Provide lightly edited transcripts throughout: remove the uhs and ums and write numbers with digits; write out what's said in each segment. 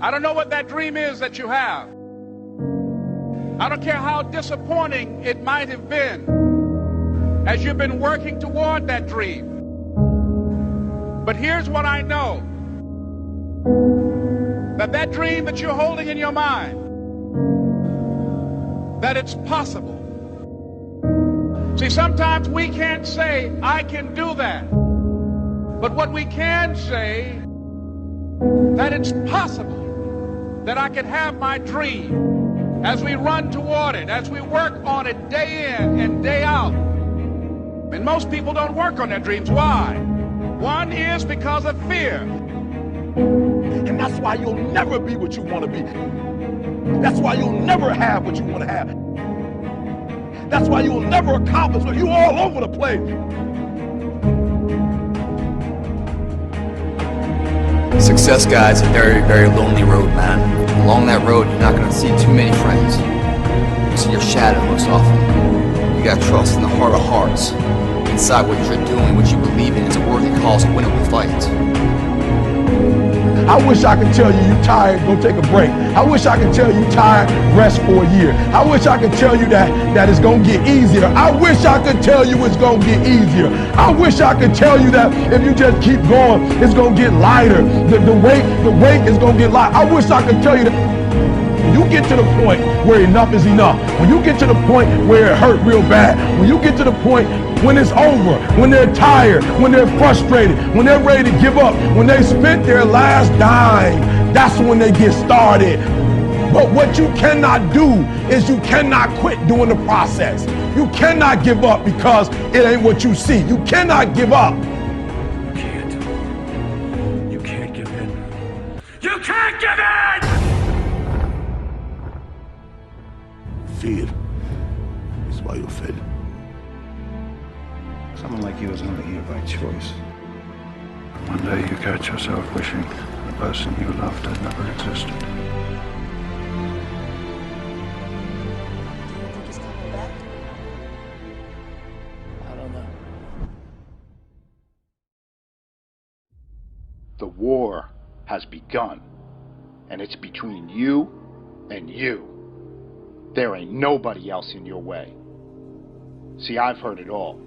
I don't know what that dream is that you have. I don't care how disappointing it might have been as you've been working toward that dream. But here's what I know. That dream that you're holding in your mind, that it's possible. See, sometimes we can't say, I can do that. But what we can say, that it's possible that I can have my dream as we run toward it, as we work on it day in and day out. And most people don't work on their dreams. Why? One is because of fear. And that's why you'll never be what you want to be. That's why you'll never have what you want to have. That's why you'll never accomplish what you're all over the place. Success, guys, a very, very lonely road, man. Along that road, you're not going to see too many friends. You see your shadow most often. You got to trust in the heart of hearts. Inside what you're doing, what you believe in, is a worthy cause, a winnable fight. I wish I could tell you you're tired, go take a break. I wish I could tell you tired, rest for a year. I wish I could tell you that it's gonna get easier. I wish I could tell you it's gonna get easier. I wish I could tell you that if you just keep going, it's gonna get lighter. The weight is gonna get light. I wish I could tell you that. When you get to the point where enough is enough, when you get to the point where it hurt real bad, when you get to the point when it's over, when they're tired, when they're frustrated, when they're ready to give up, when they spent their last dime, that's when they get started. But what you cannot do is you cannot quit doing the process. You cannot give up because it ain't what you see. You cannot give up. You can't. You can't give in. You can't give in! Fear is why you fail. Someone like you is only here by choice. One day you catch yourself wishing the person you loved had never existed. I don't know. The war has begun, and it's between you and you. There ain't nobody else in your way. See, I've heard it all.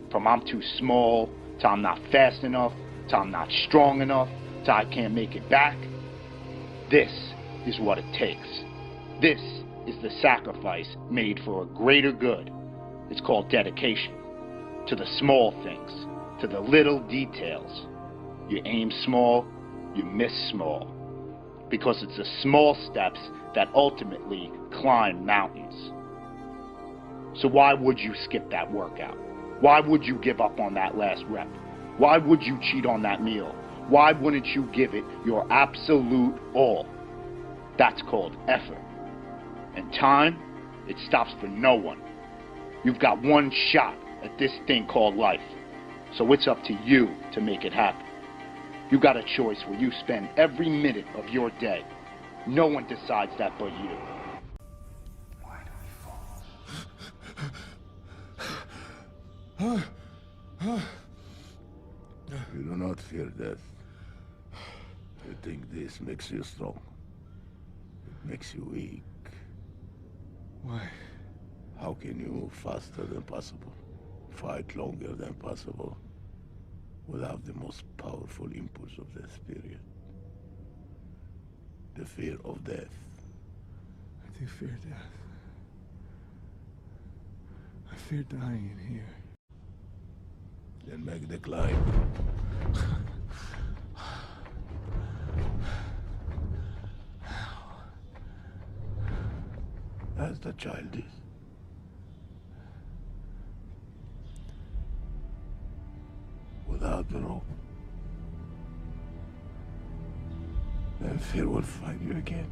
From I'm too small, to I'm not fast enough, to I'm not strong enough, to I can't make it back. This is what it takes. This is the sacrifice made for a greater good. It's called dedication. To the small things, to the little details. You aim small, you miss small. Because it's the small steps that ultimately climb mountains. So why would you skip that workout? Why would you give up on that last rep? Why would you cheat on that meal? Why wouldn't you give it your absolute all? That's called effort. And time, it stops for no one. You've got one shot at this thing called life. So it's up to you to make it happen. You got a choice where you spend every minute of your day. No one decides that but you. Why do we fall? You do not fear death. You think this makes you strong. It makes you weak. Why? How can you move faster than possible, fight longer than possible, without the most powerful impulse of the spirit? The fear of death. I do fear death. I fear dying in here. Then make the climb. As the child is. Without the rope. Then fear will find you again.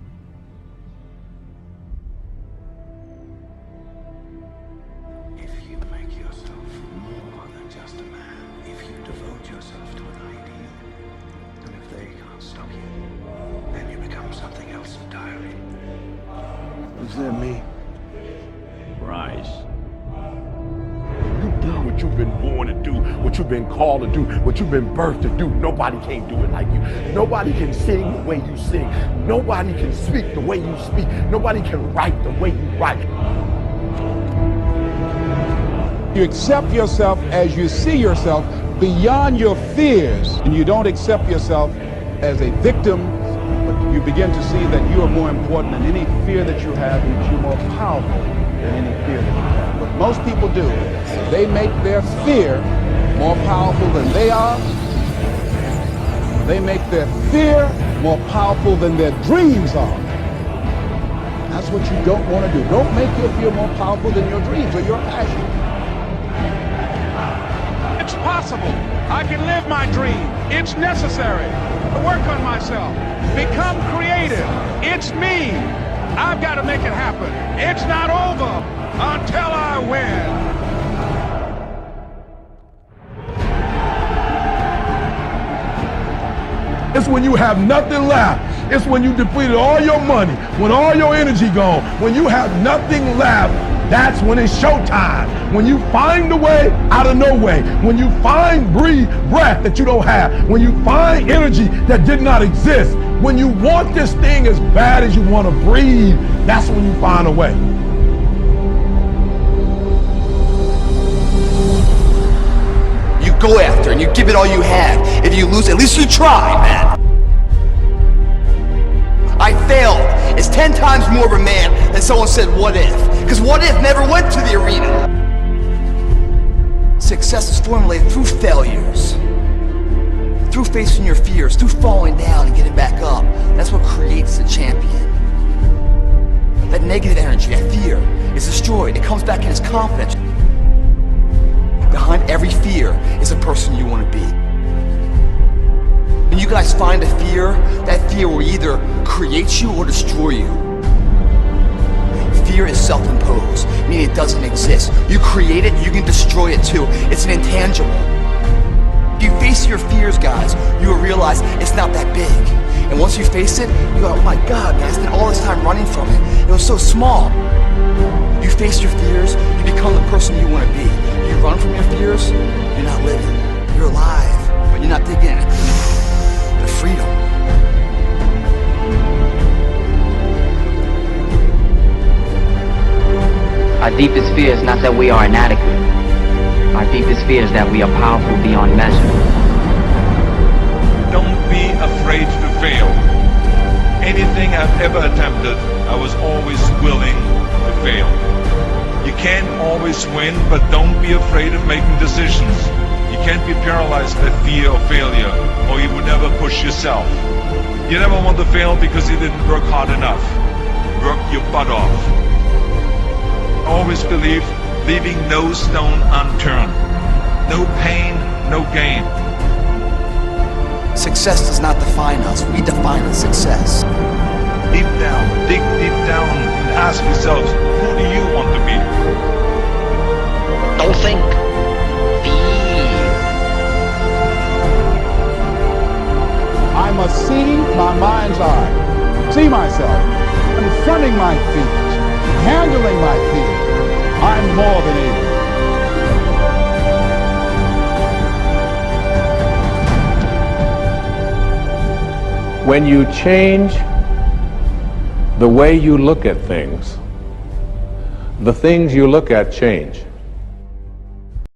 If you make yourself more than just a man, if you devote yourself to an ideal, and if they can't stop you, then you become something else entirely. What does that mean? Rise. You do what you've been born to do. what you've been called to do, what you've been birthed to do. Nobody can do it like you. Nobody can sing the way you sing. Nobody can speak the way you speak. Nobody can write the way you write. You accept yourself as you see yourself beyond your fears, and you don't accept yourself as a victim, but you begin to see that you are more important than any fear that you have, and you're more powerful than any fear that you have. What most people do, they make their fear more powerful than they are. They make their fear more powerful than their dreams are. That's what you don't want to do. Don't make your fear more powerful than your dreams or your passion. It's possible. I can live my dream. It's necessary to work on myself. Become creative. It's me. I've got to make it happen. It's not over until I win. It's when you have nothing left. It's when you depleted all your money, when all your energy gone, when you have nothing left. That's when it's showtime. When you find a way out of no way. When you find breath that you don't have. When you find energy that did not exist. When you want this thing as bad as you want to breathe, that's when you find a way. You go after and you give it all you have. If you lose, at least you try, man. I failed. It's 10 times more of a man than someone said, what if? Because what if never went to the arena. Success is formulated through failures. Through facing your fears, through falling down and getting back up. That's what creates a champion. That negative energy, that fear, is destroyed. It comes back in as confidence. Behind every fear is a person you want to be. When you guys find a fear, that fear will either create you or destroy you. Fear is self-imposed, meaning it doesn't exist. You create it, you can destroy it too. It's an intangible. If you face your fears, guys, you will realize it's not that big. And once you face it, you go, oh my God, man, I spent all this time running from it. It was so small. You face your fears, you become the person you want to be. You run from your fears, you're not living. You're alive, but you're not digging in. The freedom. Our deepest fear is not that we are inadequate. Our deepest fear is that we are powerful beyond measure. Don't be afraid to fail. Anything I've ever attempted, I was always willing to fail. You can't always win, but don't be afraid of making decisions. You can't be paralyzed by fear of failure, or you would never push yourself. You never want to fail because you didn't work hard enough. Work your butt off. Always believe, leaving no stone unturned. No pain, no gain. Success does not define us. We define the success. Deep down, dig deep down and ask yourselves, who do you want to be? Don't think. I must see my mind's eye, see myself, confronting my fears, handling my fears. I'm more than able. When you change the way you look at things, the things you look at change.